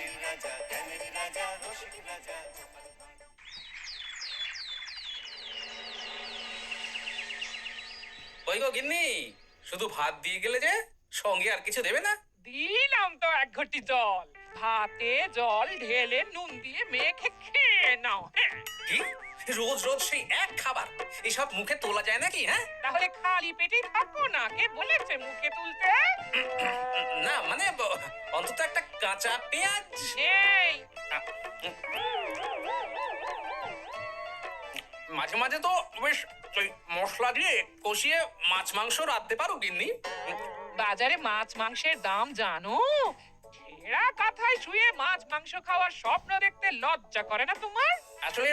হাসির রাজা, জ্ঞানের রাজা, রসিক রাজা। ওই গো গিন্নি, শুধু ভাত দিয়ে গেলে যে, সঙ্গে আর কিছু দেবে না? দিলাম তো এক ঘটি জল। ভাতে জল ঢেলে নুন দিয়ে মেখে খেয়ে নাও। হ্যাঁ, কি রোজ রোজ সেই এক খাবার? এসব মুখে তোলা যায় নাকি? হ্যাঁ, তাহলে খালি পেটেই থাকো না, কে বলেছে মুখে তুলতে? না মানে অন্তত একটা কাঁচা পেঁয়াজ। এই মাঝে মাঝে তো বেশ ওই মশলা দিয়ে কষিয়ে মাছ মাংস রাঁধতে পারো গিন্নি। বাজারে মাছ মাংসের দাম জানো? ছেঁড়া কাঁথায় শুয়ে মাছ মাংস খাওয়ার স্বপ্ন দেখতে লজ্জা করে না তোমার? আসলে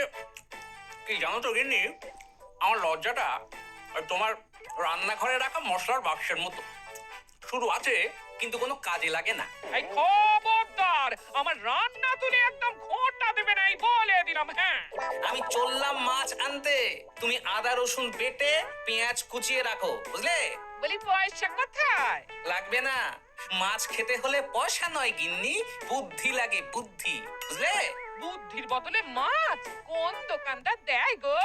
কি জানো তো গিন্নি, আমার লজ্জাটা ওই তোমার রান্নাঘরে রাখা মশলার বাক্সের মতো, শুরু আছে কিন্তু কোনো কাজে লাগে না। এই খবরদার, আমার রান্না তুলে একদম খোঁটা দেবে না, এই বলে দিলাম। হ্যাঁ, আমি চললাম মাছ আনতে, তুমি আদা রসুন বেটে পেঁয়াজ কুচিয়ে রাখো, বুঝলে? বলি পয়সা কোথায়? লাগবে না, মাছ খেতে হলে পয়সা নয় গিন্নি, বুদ্ধি লাগে, বুদ্ধি, বুঝলে? বুদ্ধির বদলে মাছ কোন দোকানদার দেয় গো?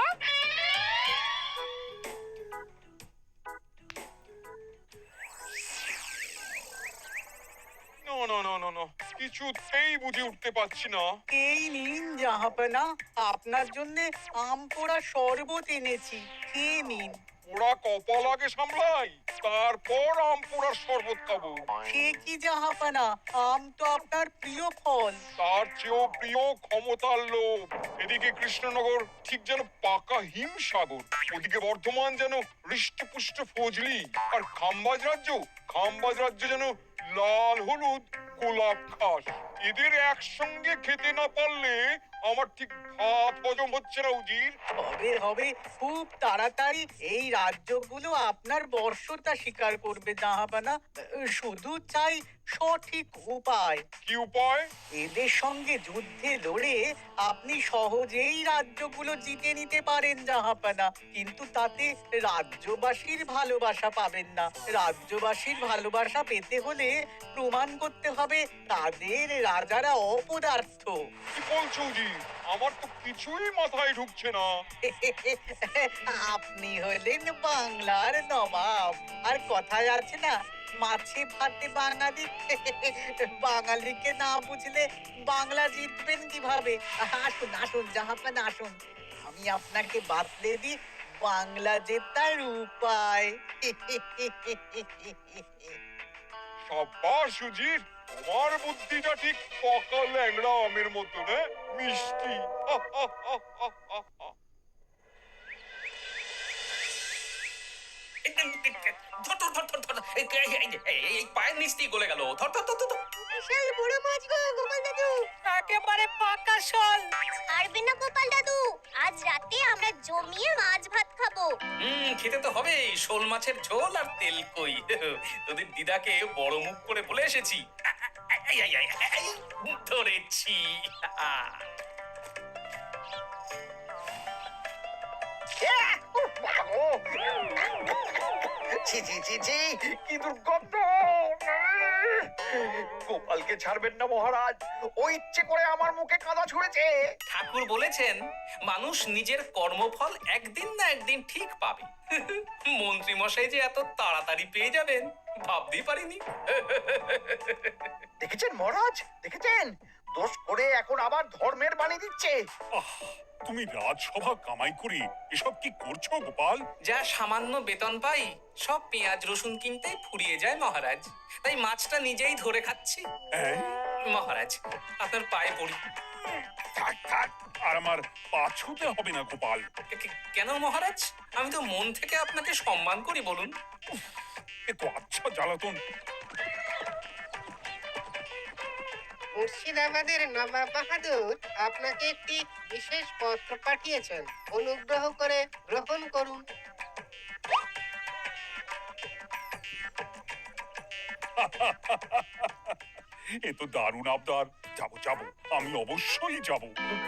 না না না না না, কিছুতেই বুঝে উঠতে পারছি না। এই নিন জাহাপনা, আপনার জন্য আম পোড়া শরবত এনেছি, খেয়ে নিন। ওরা কপাল আগে সামলাই, তারপর আম পোড়ার শরবত খাবো। সে কি জাহাপনা, আম তো আপনার প্রিয় ফল। তার চেয়েও প্রিয় ক্ষমতার লোভ। এদিকে কৃষ্ণনগর ঠিক যেন পাকা হিমসাগর, ওদিকে বর্ধমান যেন হৃষ্টপুষ্ট ফজলি, আর খাম্বাজ রাজ্য যেন লাল হলুদ গোলাপ ঘাস। এদের একসঙ্গে খেতে না পারলে আমার ঠিক ভাত হজম হচ্ছে না উজির। হবে হবে, খুব তাড়াতাড়ি এই রাজ্যগুলো আপনার বর্ষতা স্বীকার করবে জাহাপনা। শুধু চাই সঠিক উপায়। কি উপায়? এদের সঙ্গে যুদ্ধে লড়ে আপনি সহজেই রাজ্যগুলো জিতে নিতে পারেন জাহাপনা, কিন্তু তাতে রাজ্যবাসীর ভালোবাসা পাবেন না। রাজ্যবাসীর ভালোবাসা পেতে হলে প্রমাণ করতে হবে তাদের রাজারা অপদার্থ। কি বলছো উজির? আমার তো কিছুই মাথায় ঢুকছে না। আপনি হলেন বাংলার নবাব, আর কথায় আছে না, মাছে ভাতে বাঙালি। বাঙালিকে না বুঝলে বাংলা জিতবেন কিভাবে? আসুন আসুন জাহাপানা, আসুন, আমি আপনাকে বাতলে দিই বাংলা জেতার উপায়। সাব্বাস উজির, তোমার বুদ্ধিটা ঠিক পাকা ল্যাংড়া আমের মতো, না মিষ্টি। ধর ধর ধর ধর ধর, এই পায়ের নিচ দিয়ে গলে গেল, ধর ধর ধর ধর। বিশাল বড় মাছ গো গোপাল দাদু। একেবারে পাকা শোল। ছাড়বে না গোপাল দাদু, আজ রাতে আমরা জমিয়ে মাছ ভাত খাবো। খেতে তো হবেই, শোল মাছের ঝোল আর তেল কই। তোদের দিদাকে বড় মুখ করে বলে এসেছি, এই, এই, এই, এই, ধরেছি। ছি ছি ছি ছি, কি দুর্গন্ধ! গোপালকে ছাড়বেন না মহারাজ, ও ইচ্ছে করে আমার মুখে কাদা ছুঁড়েছে। ঠাকুর বলেছেন মানুষ নিজের কর্মফল একদিন না একদিন ঠিক পাবে। মন্ত্রী মশাই যে এত তাড়াতাড়ি পেয়ে যাবেন ভাবতেই পারিনি। দেখেছেন মহারাজ, দেখেছেন? দোষ করে এখন আবার ধর্মের বাণী দিচ্ছে। তুমি রাজসভা কামাই করে এসব কি করছো গোপাল? যা সামান্য বেতন পাই সব পেঁয়াজ রসুন কিনতেই ফুরিয়ে যায় মহারাজ, তাই মাছটা নিজেই ধরে খাচ্ছি। মহারাজ আপনার পায়ে পড়ি। থাক থাক, আর আমার পা ছুঁতে হবে না গোপাল। কেন মহারাজ? আমি তো মন থেকে আপনাকে সম্মান করি, বলুন। এ তো আচ্ছা জ্বালাতন। মুর্শিদাবাদের নবাব বাহাদুর আপনাকে একটি বিশেষ পত্র পাঠিয়েছেন, অনুগ্রহ করে গ্রহণ করুন। এ তো দারুণ আবদার। যাবো যাবো, আমি অবশ্যই যাব।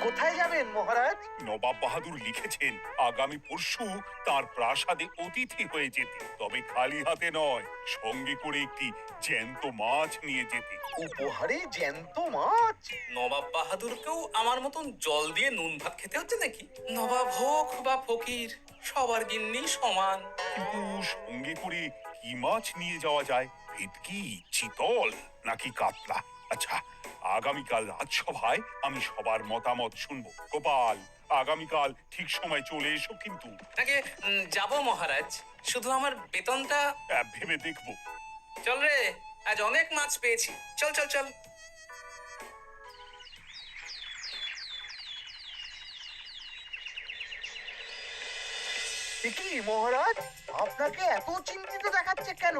কোথায় যাবেন মহারাজ? নবাব বাহাদুর লিখেছেন আগামী পরশু তার প্রাসাদে অতিথি হয়ে যেতে, তবে খালি হাতে নয়, সঙ্গে করে একটি জ্যান্ত মাছ নিয়ে যেতে। উপহারে জ্যান্ত মাছ? নবাব বাহাদুরকেও আমার মতন জল দিয়ে নুন ভাত খেতে হচ্ছে নাকি? নবাব হোক বা ফকির, সবার গিন্নি সমান। কিন্তু সঙ্গে করে কি মাছ নিয়ে যাওয়া যায়? ভেটকি, চিতল নাকি কাতলা? আচ্ছা, আগামীকাল রাজসভায় আমি সবার মতামত শুনবো। গোপাল, আগামীকাল ঠিক সময় চলে এসো কিন্তু। আগে যাব মহারাজ, শুধু আমার বেতনটা ভেবে দেখবো। চল রে, আজ অনেক মাছ পেয়েছি। চল চল চল। এ কি মহারাজ, আপনাকে এত চিন্তিত দেখাচ্ছে কেন?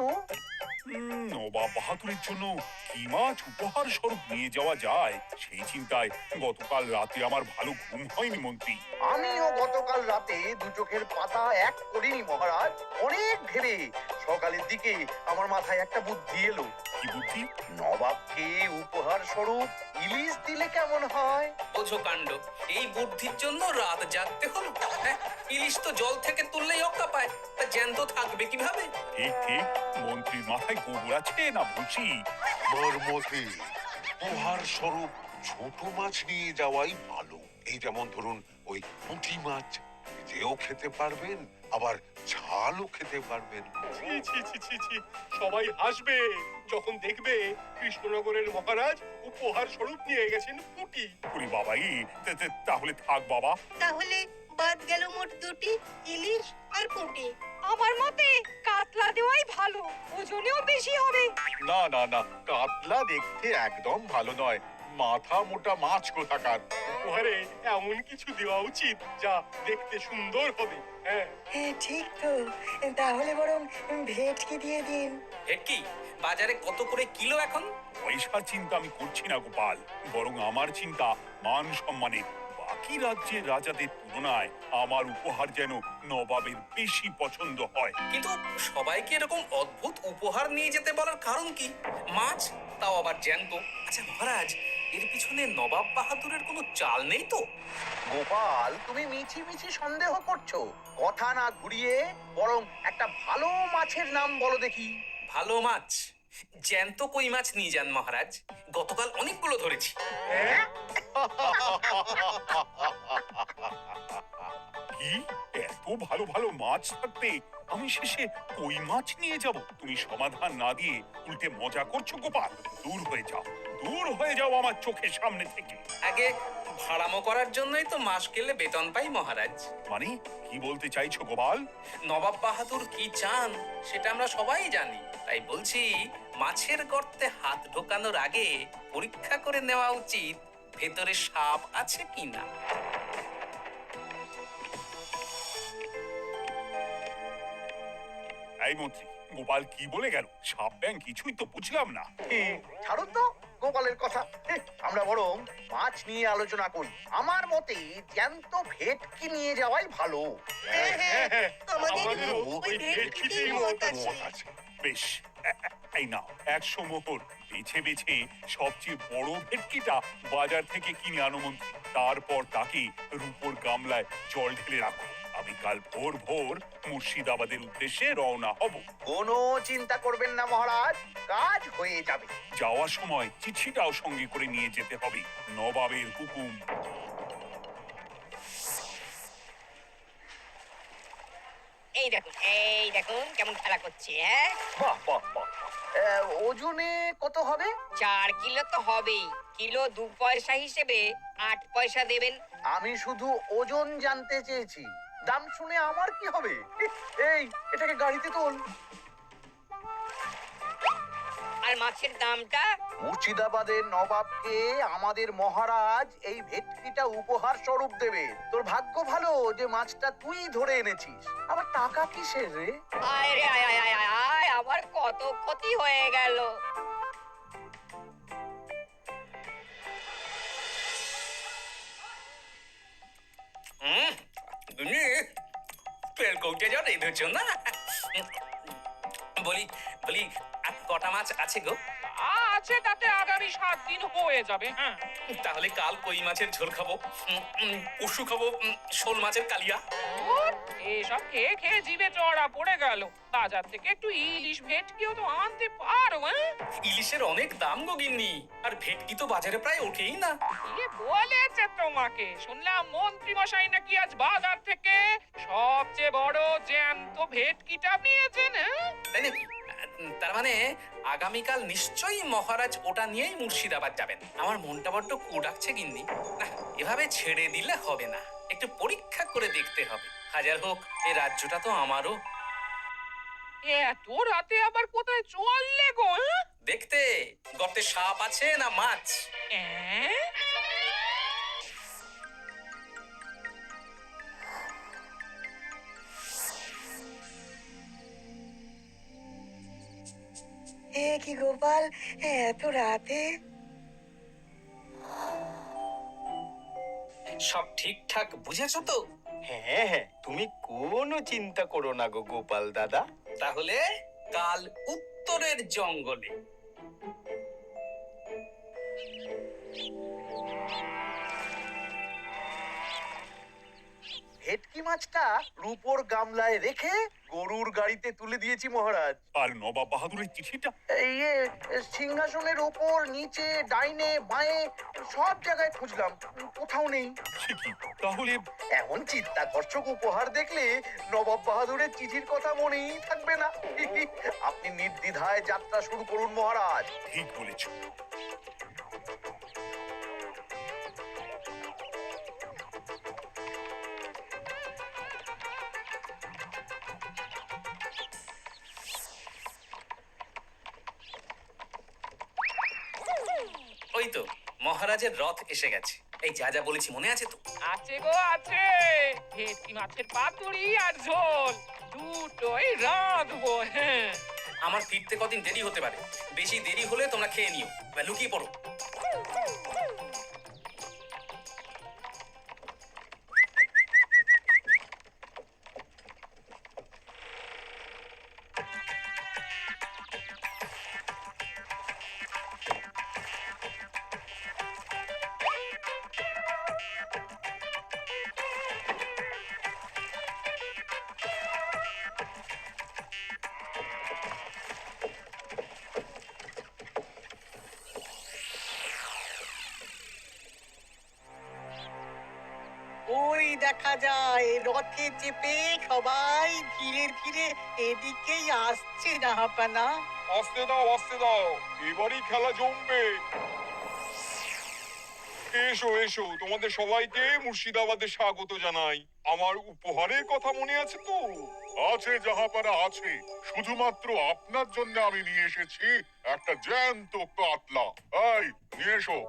নবাব বাহাদুরের জন্য কি মাছ উপহার স্বরূপ নিয়ে যাওয়া যায় সেই চিন্তায় গতকাল রাতে আমার ভালো ঘুম হয়নি মন্ত্রী। আমিও গতকাল রাতে দু চোখের পাতা এক করিনি মহারাজ। অনেক ভেবে সকালের দিকে আমার মাথায় একটা বুদ্ধি এলো। কি বুদ্ধি? নবাবকে উপহার স্বরূপ ইলিশ দিলে কেমন হয়? বোঝো কাণ্ড, এই বুদ্ধির জন্য রাত জাগতে হলো। হ্যাঁ, ইলিশ তো জল থেকে তুললেই অক্কা পায়, তা জ্যান্ত থাকবে কিভাবে? ঠিক ঠিক, মন্ত্রীর মাথায় গোবর আছে না বুঝি? আমার মতে উপহার স্বরূপ ছোট মাছ নিয়ে যাওয়াই ভালো। এই যেমন ধরুন ওই পুঁটি মাছ, যেও খেতে পারবেন আবার ঝালও খেতে পারবেন। ছি ছি ছি ছি ছি, সবাই হাসবে যখন দেখবে কৃষ্ণনগরের মহারাজ উপহার স্বরূপ নিয়ে গেছেন পুঁটি। ওরে বাবাই, তাহলে থাক বাবা। তাহলে বাদ গেল মোট দুটি, ইলিশ আর পুঁটি। আমার মতে কাতলা দেওয়াই ভালো, ওজনেও বেশি হবে। না না না, কাতলা দেখতে একদম ভালো নয়, মাথা মোটা মাছ কোথাকার। উপহারে এমন কিছু দেওয়া উচিত যা দেখতে সুন্দর হবে। হ্যাঁ, ঠিক তো, তাহলে বরং ভেটকি দিয়ে দিন। ভেটকি বাজারে কত করে কিলো এখন? পয়সার চিন্তা আমি করছি না গোপাল, বরং আমার চিন্তা মান সম্মানের। বাকি রাজ্যের রাজাদের তুলনায় আমার উপহার যেন নবাবের বেশি পছন্দ হয়। কিন্তু সবাইকে এরকম অদ্ভুত উপহার নিয়ে যেতে বলার কারণ কি? মাছ, তাও আবার জ্যান্ত। আচ্ছা মহারাজ, এর পিছনে নবাব বাহাদুরের কোনো চাল নেই তো? গোপাল, তুমি মিছি মিছি সন্দেহ করছো। কথা না ঘুরিয়ে বরং একটা ভালো মাছের নাম বলো দেখি। ভালো মাছ? জ্যান্ত কই মাছ নিয়ে যান মহারাজ, গতকাল অনেকগুলো ধরেছি। কি, এত ভালো ভালো মাছ থাকতে আমি শেষে কই মাছ নিয়ে যাব? তুমি সমাধান না দিয়ে উল্টে মজা করছো গোপাল। দূর হয়ে যাও, দূর হয়ে যাও আমার চোখের সামনে থেকে। আগে ভাড়ামো করার জন্যই তো মাস গেলে বেতন পাই মহারাজ। মানে কি বলতে চাইছো গোপাল? নবাব বাহাদুর কি চান সেটা আমরা সবাই জানি, তাই বলছি মাছের গর্তে হাত ঢোকানোর আগে পরীক্ষা করে নেওয়া উচিত ভেতরে সাপ আছে কিনা। এই মন্ত্রী, গোপাল কি বলে গেল? সাপ ব্যাং কিছুই তো বুঝলাম না। ছাড়ুন তো গোপালের কথা। আমরা বরং মাছ নিয়ে আলোচনা করি। আমার মতে জ্যান্ত ভেটকি নিয়ে যাওয়াই ভালো। আমাদেরও ওই ভেটকিতেই মত আছে। বেশ, এই নাও 100 মোহর। বেছে বেছে সবচেয়ে বড় ভেটকিটা বাজার থেকে কিনে আনো মন্ত্রী। তারপর তাকে রূপোর গামলায় জল ঢেলে রাখো। আমি কাল ভোর ভোর মুর্শিদাবাদের উদ্দেশ্যে রওনা হব। কোনো চিন্তা করবেন না মহারাজ, কাজ হয়ে যাবে। যাওয়ার সময় চিঠিটাও সঙ্গে করে নিয়ে যেতে হবে। নবাবের হুকুম। এই দেখুন কেমন খেলা করছে। হ্যাঁ, বাহ বাহ বাহ। ওজনে কত হবে? 4 কিলো তো হবেই। কিলো 2 পয়সা হিসেবে 8 পয়সা দেবেন। আমি শুধু ওজন জানতে চেয়েছি, দাম শুনে আমার কি হবে? এই, এটাকে গাড়িতে তোল। আর মাছের দামটা? মুর্শিদাবাদের নবাবকে আমাদের মহারাজ এই ভেটকিটা উপহার স্বরূপ দেবে। তোর ভাগ্য ভালো যে মাছটা তুই ধরে এনেছিস। আবার টাকা কিসের রে? আয় রে আয় আয় আয় আয়, আমার কত ক্ষতি হয়ে গেল। তেল কৌটে যাও রেঁধেছো না? বলি বলি আর কটা মাছ আছে গো? আজ আছে তাতে আগামী 7 দিন হয়ে যাবে। হ্যাঁ, তাহলে কাল কই মাছের ঝোল খাবো, পরশু খাবো শোল মাছের কালিয়া। ধুর, এসব খেয়ে খেয়ে জিভে চড়া পড়ে গেল। বাজার থেকে একটু ইলিশ ভেটকিও তো আনতে পারো। হ্যাঁ, ইলিশের অনেক দাম গো গিন্নি, আর ভেটকি তো বাজারে প্রায় ওঠেই না। কে বলেছে তোমাকে? শুনলাম মন্ত্রী মশাই নাকি আজ বাজার থেকে সবচেয়ে বড় জ্যান্ত ভেটকিটা নিয়েছেন। হ্যাঁ, তাই নাকি? তার মানে আগামীকাল নিশ্চয়ই মহারাজ ওটা নিয়েই মুর্শিদাবাদ যাবেন। আমার মনটা বড্ড কু ডাকছে গিন্নি। না, এভাবে ছেড়ে দিলে হবে না, একটু পরীক্ষা করে দেখতে হবে। হাজার হোক এ রাজ্যটা তো আমারও। এত রাতে আবার কোথায় চললে গো? হ্যাঁ? দেখতে গর্তে সাপ আছে না মাছ। অ্যাঁ? এ কি গোপাল, এত রাতে? সব ঠিকঠাক বুঝেছো তো? হ্যাঁ হ্যাঁ, তুমি কোনো চিন্তা করো না গো গোপাল দাদা। তাহলে কাল উত্তরের জঙ্গলে। ভেটকি মাছটা রূপোর গামলায় রেখে গরুর গাড়িতে তুলে দিয়েছি মহারাজ। আর নবাব বাহাদুরের চিঠিটা? এই সিংহাসনের ওপর, নিচে, ডাইনে, বাঁয়ে সব জায়গায় খুঁজলাম, কোথাও নেই। সে কি, তাহলে এমন চিত্তাকর্ষক উপহার দেখলে নবাব বাহাদুরের চিঠির কথা মনেই থাকবে না। আপনি নির্দ্বিধায় যাত্রা শুরু করুন মহারাজ। ঠিক বলেছো। ওই তো মহারাজের রথ এসে গেছে। এই যা যা বলেছি মনে আছে তো? আছে গো আছে। ভেটকি মাছের পাতুরি আর ঝোল দুটোই রাঁধবো। হ্যাঁ, আমার ফিরতে কদিন দেরি হতে পারে, বেশি দেরি হলে তোমরা খেয়ে নিও, বা লুকিয়ে পড়ো। ওই দেখা যায় রথে চেপে সবাই ধীরে ধীরে এদিকেই আসছে জাহাপানা। আসতে দাও আসতে দাও, এবারই খেলা জমবে। এসো এসো, তোমাদের সবাইকে মুর্শিদাবাদে স্বাগত জানাই। আমার উপহারের কথা মনে আছে তো? আছে জাহাপানা আছে, শুধুমাত্র আপনার জন্য আমি নিয়ে এসেছি একটা জ্যান্ত কাতলা। এই নিয়ে এসো।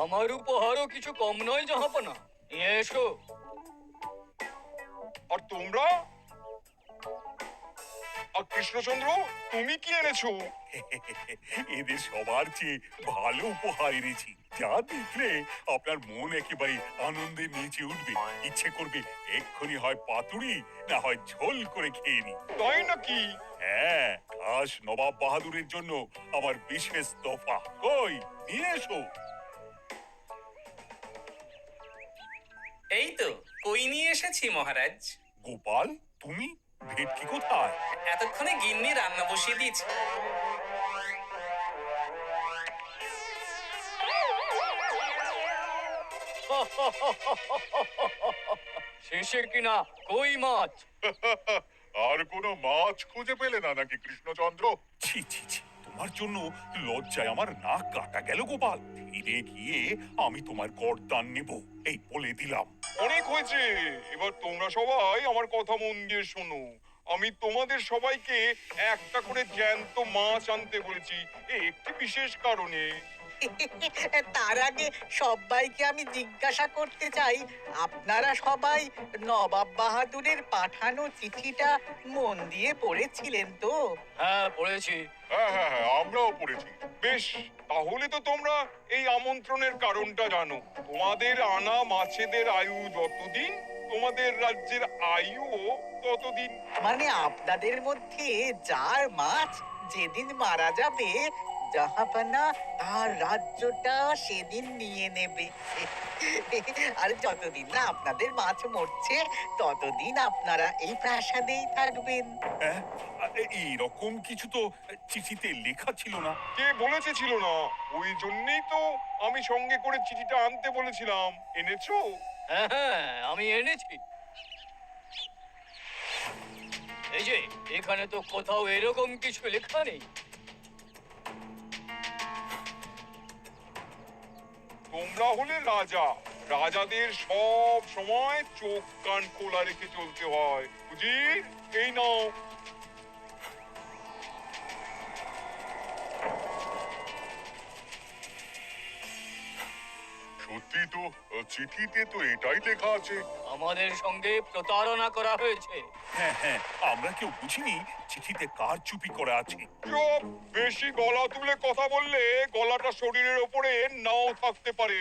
আমার উপহারও কিছু কম নয় জাহাপনা, নিয়ে এসো। আর তোমরা? আর কৃষ্ণচন্দ্র, তুমি কি এনেছো? এদের সবার চেয়ে ভালো উপহার এনেছি, যা দেখলে আপনার মন একেবারে আনন্দে নেচে উঠবে। ইচ্ছে করবে এক্ষুনি হয় পাতুরি না হয় ঝোল করে খেয়ে নি। তাই নাকি? হ্যাঁ, খাস নবাব বাহাদুরের জন্য আমার বিশেষ তোফা। কই, নিয়ে এসো। এই তো কই নিয়ে এসেছি মহারাজ। গোপাল, তুমি? ভেটকি কোথায়? এতক্ষণে গিন্নি রান্না বসিয়ে দিয়েছে। শেষে কিনা কই মাছ। আর কোনো মাছ খুঁজে পেলে না নাকি কৃষ্ণচন্দ্র? ছি ছি ছি, তোমার জন্য লজ্জায় আমার নাক কাটা গেল গোপাল। ফিরে গিয়ে আমি তোমার গর্দান নেব, এই বলে দিলাম। অনেক হয়েছে, এবার তোমরা সবাই আমার কথা মন দিয়ে শোনো। আমি তোমাদের সবাইকে একটা করে জ্যান্ত মাছ আনতে বলেছি, একটি বিশেষ কারণে। তার আগে সবাইকে আমি জিজ্ঞাসা করতে চাই, আপনারা সবাই নবাব বাহাদুরের পাঠানো চিঠিটা মন দিয়ে পড়েছিলেন তো? হ্যাঁ, পড়েছি। হ্যাঁ হ্যাঁ হ্যাঁ, আমরাও পড়েছি। বেশ, তাহলে তো তোমরা এই আমন্ত্রণের কারণটা জানো। তোমাদের আনা মাছেদের আয়ু যতদিন, তোমাদের রাজ্যের আয়ুও ততদিন। মানে আপনাদের মধ্যে যার মাছ যেদিন মারা যাবে জাহাপানা তার রাজ্যটা সেদিন নিয়ে নেবে। আর যতদিন না আপনাদের মাছ মরছে ততদিন আপনারা এই প্রাসাদেই থাকবেন। হ্যাঁ, এইরকম কিছু তো চিঠিতে লেখা ছিল না। কে বলেছে ছিল না? ওই জন্যই তো আমি সঙ্গে করে চিঠিটা আনতে বলেছিলাম। এনেছো? হ্যাঁ হ্যাঁ, আমি এনেছি। এই যে এখানে তো কোথাও এরকম কিছু লেখা নেই। তোমরা হলে রাজা, রাজাদের সব সময় চোখ কান খোলা রেখে চলতে হয়, বুঝি? এই নাও। সত্যি তো, চিঠিতে তো এটাই লেখা আছে। আমাদের সঙ্গে প্রতারণা করা হয়েছে। হ্যাঁ হ্যাঁ, আমরা কেউ বুঝিনি চিঠিতে কার চুপি করা আছে। চুপ! বেশি গলা তুলে কথা বললে গলাটা শরীরের ওপরে নাও থাকতে পারে।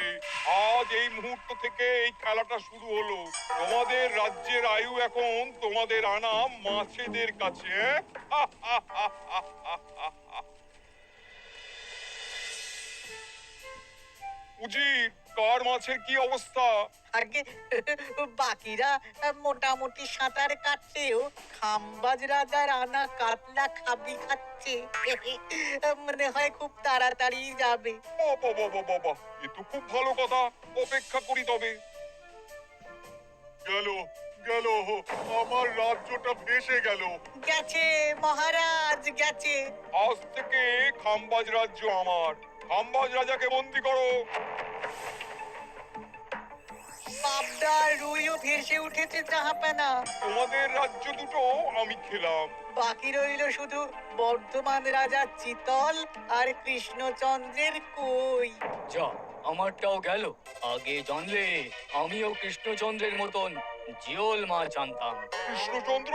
আজ এই মুহূর্ত থেকে এই খেলাটা শুরু হলো। তোমাদের রাজ্যের আয়ু এখন তোমাদের আনা মাছেদের কাছে। উজির, কার মাছের কি অবস্থা? আগে বাকিরা মোটামুটি সাঁতার কাটছেও, খাম্বাজ রাজার আনা কাতলা খাবি খাচ্ছে। মনে হয় খুব তাড়াতাড়ি যাবে। বাবা বাবা বাবা, এ তো খুব ভালো কথা। অপেক্ষা করি তবে। গেল গেল, আমার রাজ্যটা ভেসে গেল। গেছে মহারাজ, গেছে। আজ থেকে খাম্বাজ রাজ্য আমার। খাম্বাজ রাজাকে বন্দি করো। পাবদা রুইও ভেসে উঠেছে জাহাপানা। তোমাদের রাজ্য দুটো আমি খেলাম। বাকি রইল শুধু বর্ধমান রাজা চিতল আর কৃষ্ণচন্দ্রের কই। যা, আমারটাও গেল। আগে জানলে আমিও কৃষ্ণচন্দ্রের মতন জিওল মাছ আনতাম। কৃষ্ণচন্দ্র,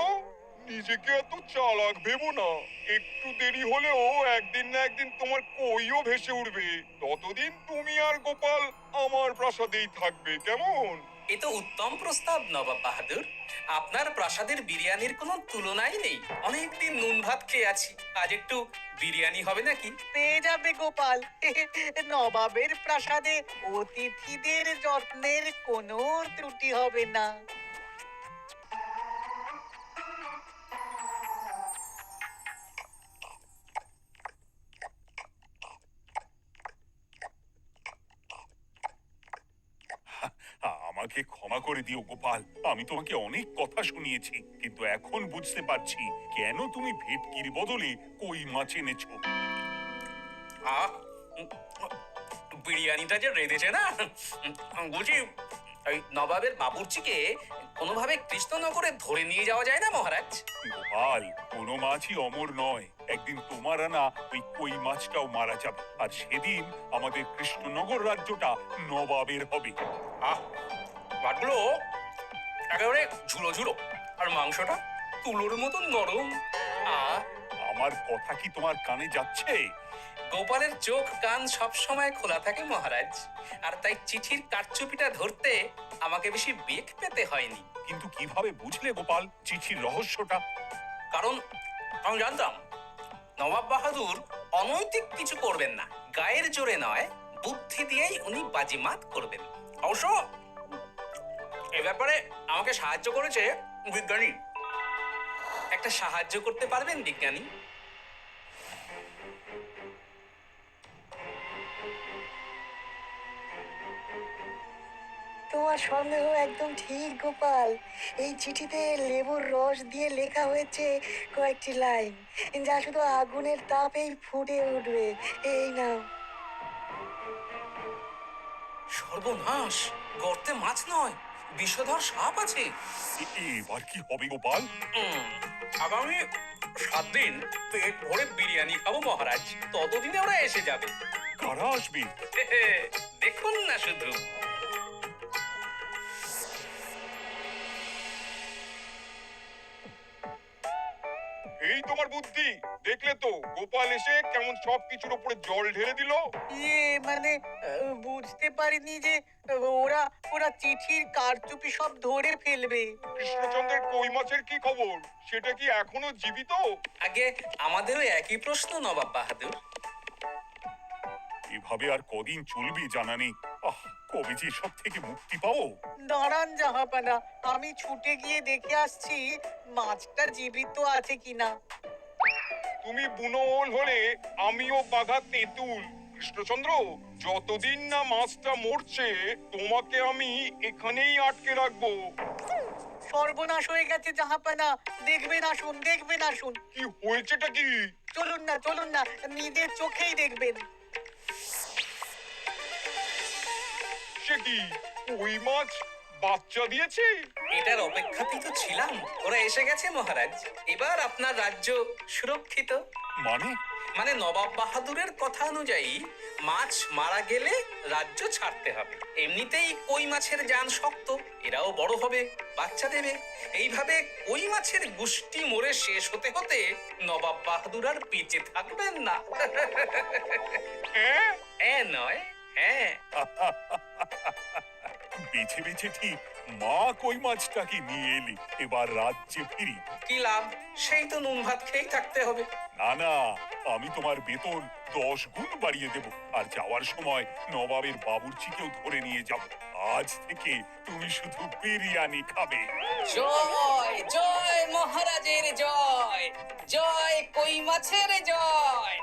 নিজেকে এত চালাক ভেবো না। একটু দেরি হলেও একদিন না একদিন তোমার কইও ভেসে উঠবে। ততদিন তুমি আর গোপাল আমার প্রাসাদেই থাকবে, কেমন? এ তো উত্তম প্রস্তাব নবাব বাহাদুর। আপনার প্রাসাদের বিরিয়ানির কোনো তুলনাই নেই। অনেকদিন নুন ভাত খেয়ে আছি, আজ একটু বিরিয়ানি হবে নাকি? পেয়ে যাবে গোপাল। নবাবের প্রাসাদে অতিথিদের যত্নের কোনো ত্রুটি হবে না। আমাকে ক্ষমা করে দিও গোপাল, আমি তোমাকে অনেক কথা শুনিয়েছি, কিন্তু এখন বুঝতে পারছি কেন তুমি ভেটকির বদলে কই মাছ এনেছো। আহ, বিরিয়ানিটা যে রেঁধেছে না, বুঝি ওই নবাবের বাবুর্চিকে কোনোভাবে কৃষ্ণনগরে ধরে নিয়ে যাওয়া যায় না মহারাজ? গোপাল, কোনো মাছই অমর নয়। একদিন তোমার আনা ওই কই মাছটাও মারা যাবে, আর সেদিন আমাদের কৃষ্ণনগর রাজ্যটা নবাবের হবে। আহ, মাছগুলো একেবারে ঝুলো ঝুলো, আর মাংসটা তুলোর মতো নরম। আহ, আমার কথা কি তোমার কানে যাচ্ছে? গোপালের চোখ কান সব সময় খোলা থাকে মহারাজ, আর তাই চিঠির কারচুপিটা ধরতে আমাকে বেশি বেগ পেতে হয়নি। কিন্তু কিভাবে বুঝলে গোপাল চিঠির রহস্যটা? কারণ আমি জানতাম নবাব বাহাদুর অনৈতিক কিছু করবেন না। গায়ের জোরে নয়, বুদ্ধি দিয়েই উনি বাজিমাত করবেন। অবশ্য এ ব্যাপারে আমাকে সাহায্য করেছে বিজ্ঞানী। একটা সাহায্য করতে পারবেন বিজ্ঞানী? তোমার সন্দেহ একদম ঠিক গোপাল। এই চিঠিতে লেবুর রস দিয়ে লেখা হয়েছে কয়েকটি লাইন, যা শুধু আগুনের তাপেই ফুটে উঠবে। এই নাও। সর্বনাশ! গর্তে মাছ নয়, বিষধর সাপ আছে। এবার কি হবে গোপাল? আগামী 7 দিন পেট ভরে বিরিয়ানি খাবো মহারাজ। ততদিনে ওরা এসে যাবে। কারা আসবে? দেখুন না শুধু। এই তোমার বুদ্ধি, দেখলে তো গোপাল এসে কেমন সব কিছুর উপরে জল ঢেলে দিল। মানে বুঝতে পারিনি যে ওরা ওরা চিঠির কারচুপি সব ধরে ফেলবে। কৃষ্ণচন্দ্রের কই মাছের কি খবর? সেটা কি এখনো জীবিত? আগে আমাদেরও একই প্রশ্ন নবাব বাহাদুর। এভাবে আর কদিন চলবে জানা নেই। কবে যে সব থেকে মুক্তি পাবো। দাঁড়ান জাহাপানা, আমি ছুটে গিয়ে দেখে আসছি মাছটা জীবিত আছে কিনা। তুমি বুনোল হলে আমিও বাঘা তেঁতুল। কৃষ্ণচন্দ্র, যতদিন না মাছটা মরছে তোমাকে আমি এখানেই আটকে রাখবো। সর্বনাশ হয়ে গেছে জাহাপানা, দেখবেন আসুন, দেখবেন আসুন। কি হয়েছেটা কি? চলুন না, নিজের চোখেই দেখবেন। সে কি, ওই মাছ বাচ্চা দিয়েছে? এটার অপেক্ষাতেই তো ছিলাম। ওরা এসে গেছে মহারাজ, এবার আপনার রাজ্য সুরক্ষিত। মানে নবাব বাহাদুরের কথা অনুযায়ী মাছ মারা গেলে রাজ্য ছাড়তে হবে। এমনিতেই কই মাছের জান শক্ত, এরাও বড় হবে, বাচ্চা দেবে। এইভাবে কই মাছের গুষ্টি মরে শেষ হতে হতে নবাব বাহাদুর আর বেঁচে থাকবেন না। হ্যাঁ নয়, হ্যাঁ। বেছে বেছে ঠিক মা কই মাছটাকে নিয়ে এলি। এবার রাজ্যে ফিরি। কি লাভ? সেই তো নুন ভাত খেয়েই থাকতে হবে। না, আমি তোমার বেতন 10 গুণ বাড়িয়ে দেব। আর যাওয়ার সময় নবাবের বাবুর্চিকেও ধরে নিয়ে যাব। আজ থেকে তুমি শুধু বিরিয়ানি খাবে। জয় জয় মহারাজের জয়, জয় কই মাছের জয়।